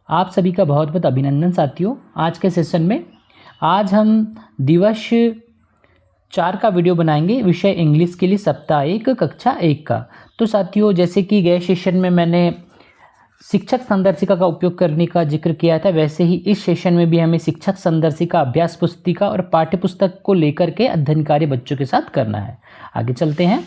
आप सभी का बहुत बहुत अभिनंदन साथियों। आज के सेशन में आज हम दिवस 4 का वीडियो बनाएंगे, विषय इंग्लिश के लिए सप्ताह 1 कक्षा 1 का। तो साथियों, जैसे कि गए सेशन में मैंने शिक्षक संदर्शिका का उपयोग करने का जिक्र किया था, वैसे ही इस सेशन में भी हमें शिक्षक संदर्शिका, अभ्यास पुस्तिका और पाठ्य पुस्तक को लेकर के अध्ययन कार्य बच्चों के साथ करना है। आगे चलते हैं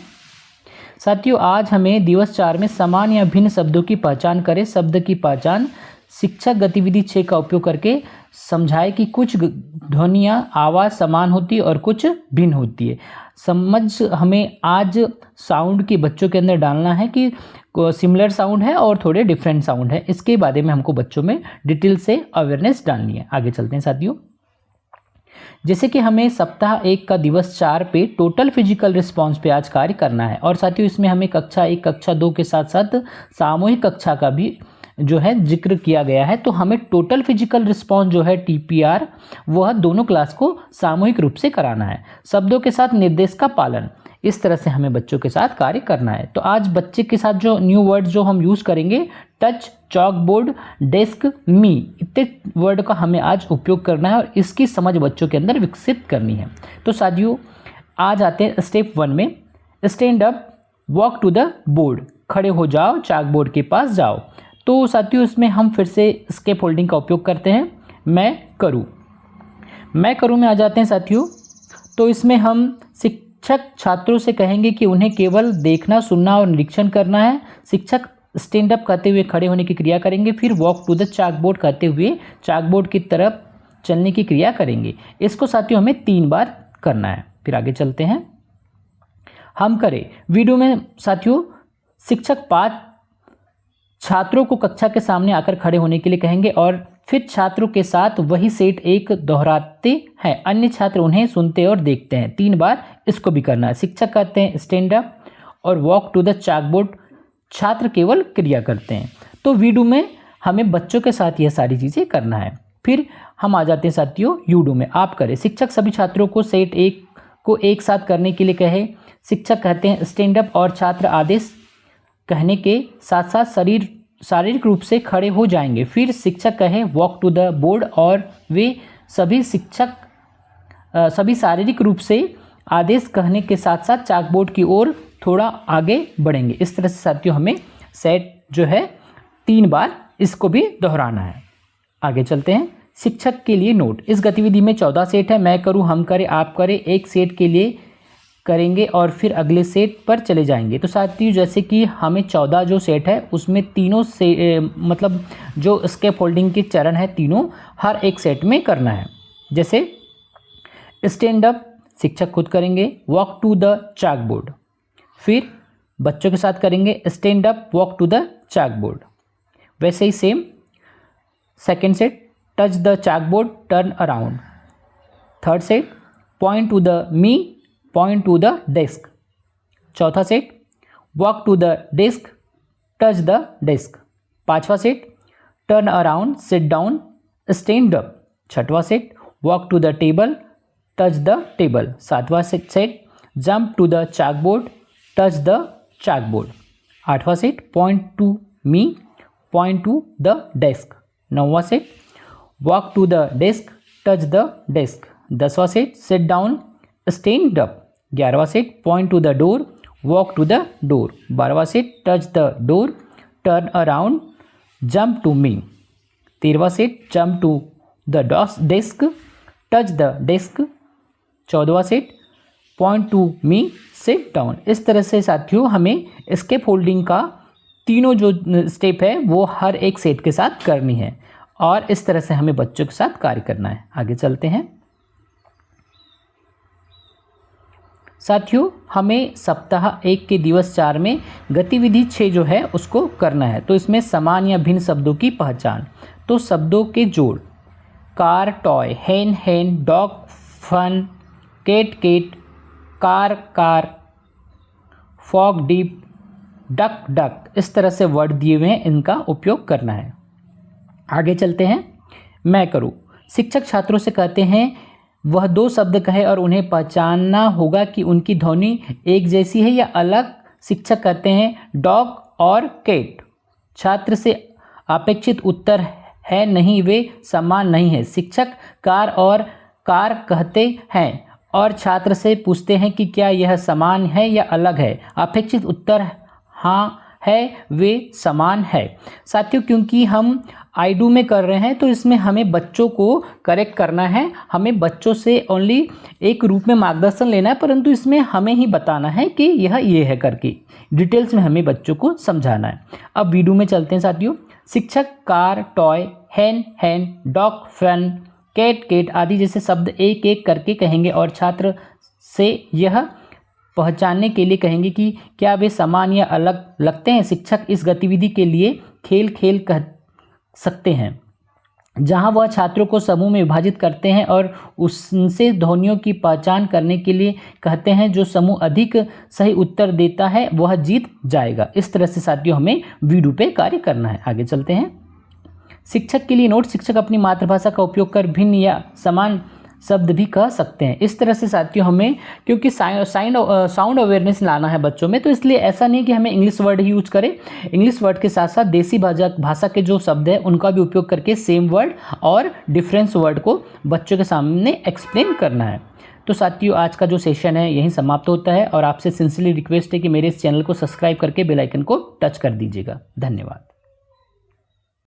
साथियों। आज हमें दिवस 4 में समान या भिन्न शब्दों की पहचान करें। शब्द की पहचान शिक्षक गतिविधि 6 का उपयोग करके समझाए कि कुछ ध्वनियाँ आवाज़ समान होती है और कुछ भिन्न होती है। समझ हमें आज साउंड के बच्चों के अंदर डालना है कि सिमिलर साउंड है और थोड़े डिफरेंट साउंड है। इसके बारे में हमको बच्चों में डिटेल से अवेयरनेस डालनी है। आगे चलते हैं साथियों। जैसे कि हमें सप्ताह 1 का दिवस 4 पे टोटल फिजिकल रिस्पांस पे आज कार्य करना है और साथियों इसमें हमें कक्षा 1 कक्षा 2 के साथ साथ सामूहिक कक्षा का भी जो है जिक्र किया गया है। तो हमें टोटल फिजिकल रिस्पांस जो है TPR वह दोनों क्लास को सामूहिक रूप से कराना है। शब्दों के साथ निर्देश का पालन, इस तरह से हमें बच्चों के साथ कार्य करना है। तो आज बच्चे के साथ जो न्यू वर्ड जो हम यूज़ करेंगे, टच, चॉक बोर्ड, डेस्क, मी, इतने वर्ड का हमें आज उपयोग करना है और इसकी समझ बच्चों के अंदर विकसित करनी है। तो साथियों आज आते हैं स्टेप 1 में। Stand up, walk to the board, खड़े हो जाओ, चाक बोर्ड के पास जाओ। तो साथियों इसमें हम फिर से स्केप होल्डिंग का उपयोग करते हैं। मैं करूँ में आ जाते हैं साथियों। तो इसमें हम शिक्षक छात्रों से कहेंगे कि उन्हें केवल देखना, सुनना और निरीक्षण करना है। शिक्षक स्टैंड अप कहते हुए खड़े होने की क्रिया करेंगे, फिर walk to the chalk board कहते हुए चाक बोर्ड की तरफ चलने की क्रिया करेंगे। इसको साथियों हमें 3 बार करना है। फिर आगे चलते हैं। हम करें वीडियो में साथियों शिक्षक 5 छात्रों को कक्षा के सामने आकर खड़े होने के लिए कहेंगे और फिर छात्रों के साथ वही सेट 1 दोहराते हैं। अन्य छात्र उन्हें सुनते और देखते हैं। 3 बार इसको भी करना है। शिक्षक कहते हैं स्टैंड अप और walk to the chalk board, छात्र केवल क्रिया करते हैं। तो वीडियो में हमें बच्चों के साथ यह सारी चीज़ें करना है। फिर हम आ जाते हैं साथियों यूडो में। आप करें। शिक्षक सभी छात्रों को सेट 1 को एक साथ करने के लिए कहे। शिक्षक कहते हैं स्टैंड अप और छात्र आदेश कहने के साथ साथ शारीरिक रूप से खड़े हो जाएंगे। फिर शिक्षक कहे वॉक टू द बोर्ड और वे सभी शारीरिक रूप से आदेश कहने के साथ साथ चाक बोर्ड की ओर थोड़ा आगे बढ़ेंगे। इस तरह से साथियों हमें सेट जो है 3 बार इसको भी दोहराना है। आगे चलते हैं। शिक्षक के लिए नोट। इस गतिविधि में 14 सेट है। मैं करूँ, हम करें, आप करें, एक सेट के लिए करेंगे और फिर अगले सेट पर चले जाएंगे। तो साथियों जैसे कि हमें 14 जो सेट है उसमें तीनों से मतलब जो स्केप होल्डिंग के चरण है तीनों हर एक सेट में करना है। जैसे स्टैंड अप शिक्षक खुद करेंगे, walk to the chalk board, फिर बच्चों के साथ करेंगे stand up, walk to the chalk board. वैसे ही same second set touch the chalk board, turn around. Third set point to the me, point to the desk. चौथा set walk to the desk, touch the desk. 5वां set turn around, sit down, stand up. 6वां set walk to the table, touch the table. 7वां set jump to the chalk board, touch the chalk board. 8वां set point to me, point to the desk. 9वां set walk to the desk, touch the desk. 10वां set sit down, stand up. 11वां set point to the door, walk to the door. 12वां set touch the door, turn around, jump to me. 13वां set jump to the desk, touch the desk. 14वां set point to me, sit down. इस तरह से साथियों हमें escape holding का तीनों जो स्टेप है वो हर एक सेट के साथ करनी है और इस तरह से हमें बच्चों के साथ कार्य करना है। आगे चलते हैं साथियों। हमें सप्ताह 1 के दिवस 4 में गतिविधि 6 जो है उसको करना है। तो इसमें समान या भिन्न शब्दों की पहचान। तो शब्दों के जोड़, car toy, hen hen, dog fun, cat cat, car car, fog deep, duck duck, इस तरह से वर्ड दिए हुए हैं, इनका उपयोग करना है। आगे चलते हैं। मैं करूँ। शिक्षक छात्रों से कहते हैं वह 2 शब्द कहे और उन्हें पहचानना होगा कि उनकी ध्वनि एक जैसी है या अलग। शिक्षक कहते हैं डॉग और कैट। छात्र से अपेक्षित उत्तर है नहीं, वे समान नहीं है। शिक्षक कार और कार कहते हैं और छात्र से पूछते हैं कि क्या यह समान है या अलग है। अपेक्षित उत्तर हाँ है, वे समान है। साथियों, क्योंकि हम आई डू में कर रहे हैं तो इसमें हमें बच्चों को करेक्ट करना है, हमें बच्चों से ओनली एक रूप में मार्गदर्शन लेना है, परंतु इसमें हमें ही बताना है कि यह ये है करके डिटेल्स में हमें बच्चों को समझाना है। अब वीडियो में चलते हैं साथियों। शिक्षक car, toy, hen hen, dog fun, cat cat आदि जैसे शब्द एक एक करके कहेंगे और छात्र से यह पहचानने के लिए कहेंगे कि क्या वे समान या अलग लगते हैं। शिक्षक इस गतिविधि के लिए खेल खेल कह सकते हैं, जहां वह छात्रों को समूह में विभाजित करते हैं और उनसे ध्वनियों की पहचान करने के लिए कहते हैं। जो समूह अधिक सही उत्तर देता है वह जीत जाएगा। इस तरह से साथियों हमें वीडियो पे कार्य करना है। आगे चलते हैं। शिक्षक के लिए नोट। शिक्षक अपनी मातृभाषा का उपयोग कर भिन्न या समान शब्द भी कह सकते हैं। इस तरह से साथियों हमें, क्योंकि साउंड अवेयरनेस लाना है बच्चों में, तो इसलिए ऐसा नहीं कि हमें इंग्लिश वर्ड ही यूज करें। इंग्लिश वर्ड के साथ साथ देसी भाषा के जो शब्द हैं उनका भी उपयोग करके सेम वर्ड और डिफरेंस वर्ड को बच्चों के सामने एक्सप्लेन करना है। तो साथियों आज का जो सेशन है यहीं समाप्त होता है और आपसे सिंसियरली रिक्वेस्ट है कि मेरे इस चैनल को सब्सक्राइब करके बेल आइकन को टच कर दीजिएगा। धन्यवाद।